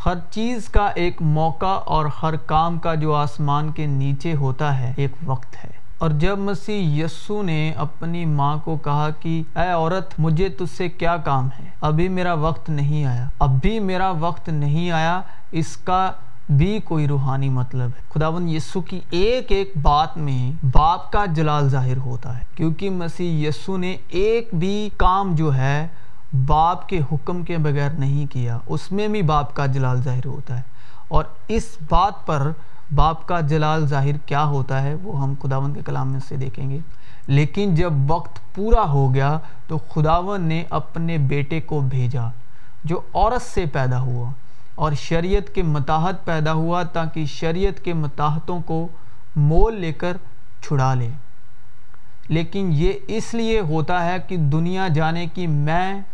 हर चीज़ का एक मौका और हर काम का जो आसमान के नीचे होता है एक वक्त है। और जब मसीह यस्सु ने अपनी माँ को कहा कि ऐ औरत, मुझे तुझसे क्या काम है, अभी मेरा वक्त नहीं आया, अभी मेरा वक्त नहीं आया, इसका भी कोई रूहानी मतलब है। खुदावंद यस्सु की एक एक बात में बाप का जलाल जाहिर होता है, क्योंकि मसीह यस्सु ने एक भी काम जो है बाप के हुक्म के बगैर नहीं किया, उसमें भी बाप का जलाल जाहिर होता है। और इस बात पर बाप का जलाल जाहिर क्या होता है वो हम खुदावंद के कलाम में से देखेंगे। लेकिन जब वक्त पूरा हो गया तो खुदावंद ने अपने बेटे को भेजा जो औरत से पैदा हुआ और शरीयत के मुताहत पैदा हुआ, ताकि शरीयत के मुताहतों को मोल लेकर छुड़ा ले। लेकिन ये इसलिए होता है कि दुनिया जाने कि मैं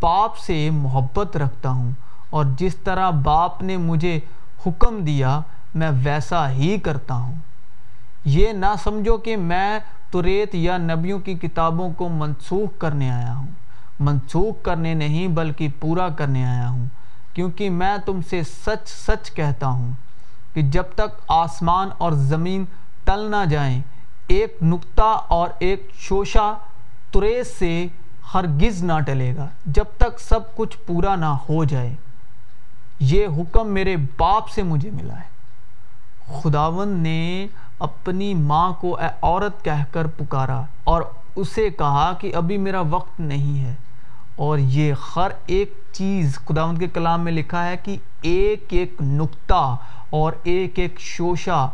बाप से मोहब्बत रखता हूँ, और जिस तरह बाप ने मुझे हुक्म दिया मैं वैसा ही करता हूँ। ये ना समझो कि मैं तुरेत या नबियों की किताबों को मनसूख करने आया हूँ, मनसूख करने नहीं बल्कि पूरा करने आया हूँ। क्योंकि मैं तुमसे सच सच कहता हूँ कि जब तक आसमान और ज़मीन टल ना जाएं, एक नुक्ता और एक शोशा तुरेत से हरगिज़ ना टलेगा, जब तक सब कुछ पूरा ना हो जाए। ये हुक्म मेरे बाप से मुझे मिला है। खुदावंद ने अपनी माँ को ए औरत कहकर पुकारा और उसे कहा कि अभी मेरा वक्त नहीं है। और ये हर एक चीज़ खुदावंद के कलाम में लिखा है कि एक एक नुक्ता और एक एक शोशा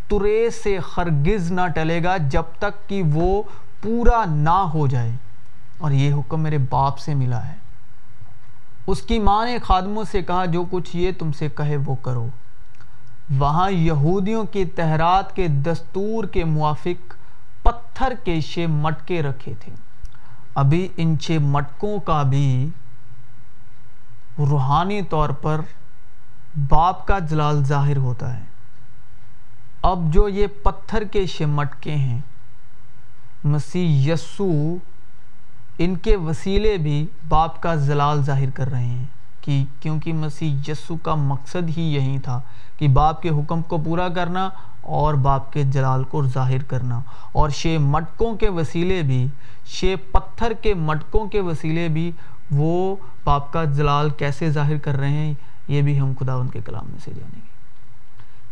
तुरे से हरगिज़ ना टलेगा जब तक कि वो पूरा ना हो जाए। और ये हुक्म मेरे बाप से मिला है। उसकी माँ ने खादमों से कहा, जो कुछ ये तुमसे कहे वो करो। वहाँ यहूदियों की तहरात के दस्तूर के मुआफिक पत्थर के 6 मटके रखे थे। अभी इन 6 मटकों का भी रूहानी तौर पर बाप का जलाल जाहिर होता है। अब जो ये पत्थर के 6 मटके हैं, मसीह यस्सु इनके वसीले भी बाप का जलाल जाहिर कर रहे हैं, कि क्योंकि मसीह यस्सु का मकसद ही यही था कि बाप के हुक्म को पूरा करना और बाप के जलाल को जाहिर करना। और 6 मटकों के वसीले भी, 6 पत्थर के मटकों के वसीले भी वो बाप का जलाल कैसे जाहिर कर रहे हैं, ये भी हम खुदावंद के कलाम में से जानेंगे।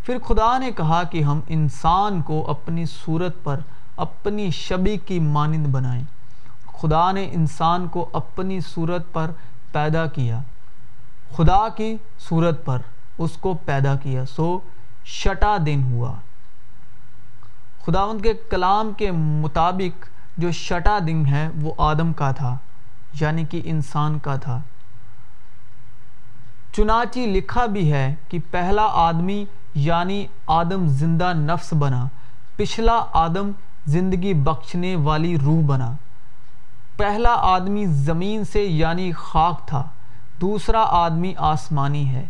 फिर खुदा ने कहा कि हम इंसान को अपनी सूरत पर अपनी शबी की मानिंद बनाएं। खुदा ने इंसान को अपनी सूरत पर पैदा किया, खुदा की सूरत पर उसको पैदा किया। सो 6वां दिन हुआ। खुदावंद के कलाम के मुताबिक जो 6वां दिन है वो आदम का था, यानी कि इंसान का था। चुनाची लिखा भी है कि पहला आदमी यानी आदम जिंदा नफ्स बना, पिछला आदम जिंदगी बख्शने वाली रूह बना। पहला आदमी ज़मीन से यानी खाक था, दूसरा आदमी आसमानी है।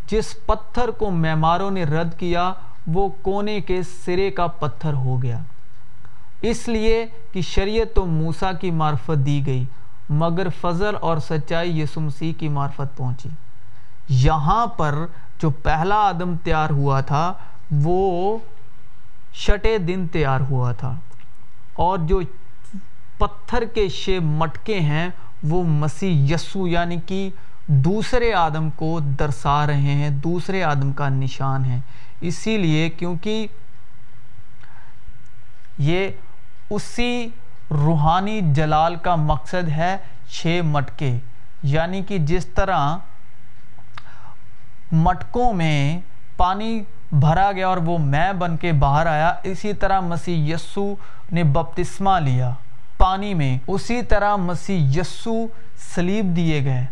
जिस पत्थर को मेमारों ने रद्द किया वो कोने के सिरे का पत्थर हो गया, इसलिए कि शरीयत तो मूसा की मार्फत दी गई, मगर फजल और सच्चाई यीशु मसीह की मार्फत पहुंची। यहाँ पर जो पहला आदम तैयार हुआ था वो 6वें दिन तैयार हुआ था, और जो पत्थर के 6 मटके हैं वो मसीह यस्सु यानी कि दूसरे आदम को दर्शा रहे हैं, दूसरे आदम का निशान है। इसीलिए क्योंकि ये उसी रूहानी जलाल का मकसद है 6 मटके, यानी कि जिस तरह मटकों में पानी भरा गया और वो मैं बन के बाहर आया, इसी तरह मसीह यस्सु ने बपतिस्मा लिया पानी में, उसी तरह मसीह यस्सु सलीब दिए गए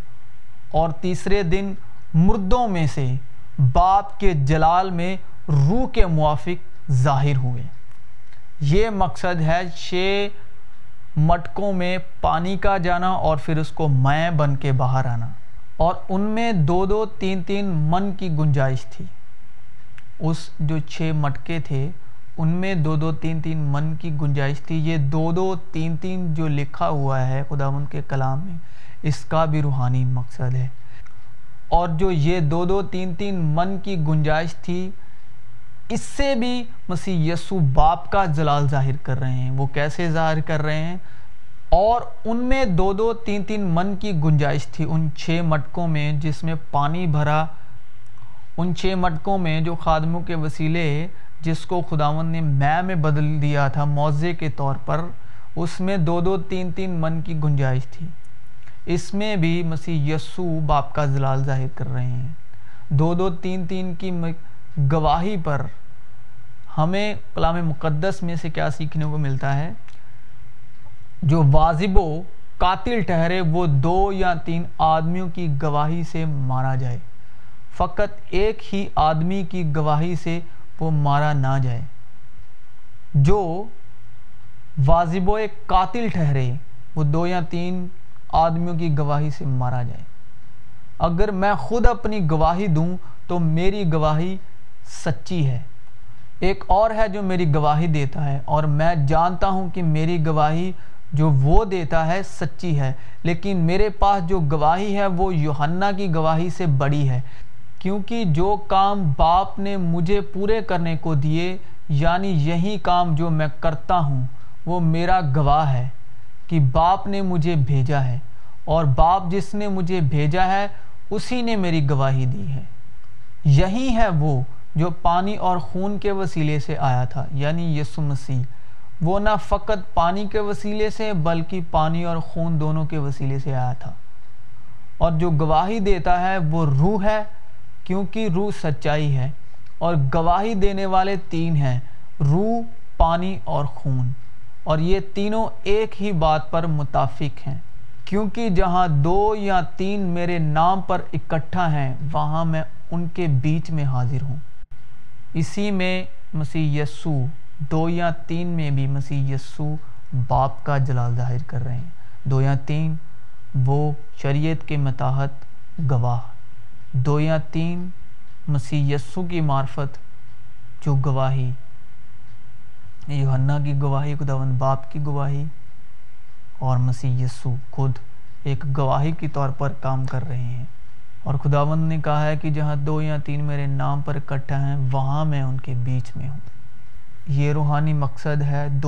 और तीसरे दिन मुर्दों में से बाप के जलाल में रूह के मुआफिक जाहिर हुए। ये मकसद है 6 मटकों में पानी का जाना और फिर उसको मैं बन के बाहर आना। और उनमें 2-2, 3-3 मन की गुंजाइश थी। उस जो 6 मटके थे उनमें 2-2, 3-3 मन की गुंजाइश थी। ये 2-2, 3-3 जो लिखा हुआ है खुदावंद के कलाम में, इसका भी रूहानी मकसद है। और जो ये 2-2 3-3 मन की गुंजाइश थी, इससे भी मसीह यीशु बाप का जलाल जाहिर कर रहे हैं। वो कैसे जाहिर कर रहे हैं? और उनमें 2-2 3-3 मन की गुंजाइश थी उन 6 मटकों में जिसमें पानी भरा, उन 6 मटकों में जो खादमों के वसीले जिसको खुदावंद ने मैं में बदल दिया था मौजे के तौर पर, उसमें 2-2 3-3 मन की गुंजाइश थी। इसमें भी मसीह यीशु बाप का जलाल जाहिर कर रहे हैं। 2-2 3-3 की गवाही पर हमें कलाम मुक़द्दस में से क्या सीखने को मिलता है? जो वाजिबो कातिल ठहरे वो 2 या 3 आदमियों की गवाही से मारा जाए, फ़कत एक ही आदमी की गवाही से वो मारा ना जाए। जो वाजिबो एक कातिल ठहरे वो 2 या 3 आदमियों की गवाही से मारा जाए। अगर मैं खुद अपनी गवाही दूं तो मेरी गवाही सच्ची है। एक और है जो मेरी गवाही देता है और मैं जानता हूं कि मेरी गवाही जो वो देता है सच्ची है, लेकिन मेरे पास जो गवाही है वो यूहन्ना की गवाही से बड़ी है, क्योंकि जो काम बाप ने मुझे पूरे करने को दिए, यानी यही काम जो मैं करता हूँ, वो मेरा गवाह है कि बाप ने मुझे भेजा है, और बाप जिसने मुझे भेजा है उसी ने मेरी गवाही दी है। यही है वो जो पानी और खून के वसीले से आया था, यानी यीशु मसीह। वो ना फ़कत पानी के वसीले से बल्कि पानी और खून दोनों के वसीले से आया था। और जो गवाही देता है वो रूह है, क्योंकि रूह सच्चाई है। और गवाही देने वाले 3 हैं, रूह, पानी और खून। और ये तीनों एक ही बात पर मुत्ताफिक हैं, क्योंकि जहाँ 2 या 3 मेरे नाम पर इकट्ठा हैं वहाँ मैं उनके बीच में हाजिर हूँ। इसी में मसीह यीशु 2 या 3 में भी मसीह यीशु बाप का जलाल जाहिर कर रहे हैं। 2 या 3 वो शरीयत के मुताबिक गवाह, 2 या 3 मसीह यीशु की मार्फत जो गवाही, यूहन्ना की गवाही, खुदावंद बाप की गवाही, और मसीह यीशु खुद एक गवाही के तौर पर काम कर रहे हैं। और खुदावंद ने कहा है कि जहाँ 2 या 3 मेरे नाम पर इकट्ठा हैं वहाँ मैं उनके बीच में हूँ। ये रूहानी मकसद है। 2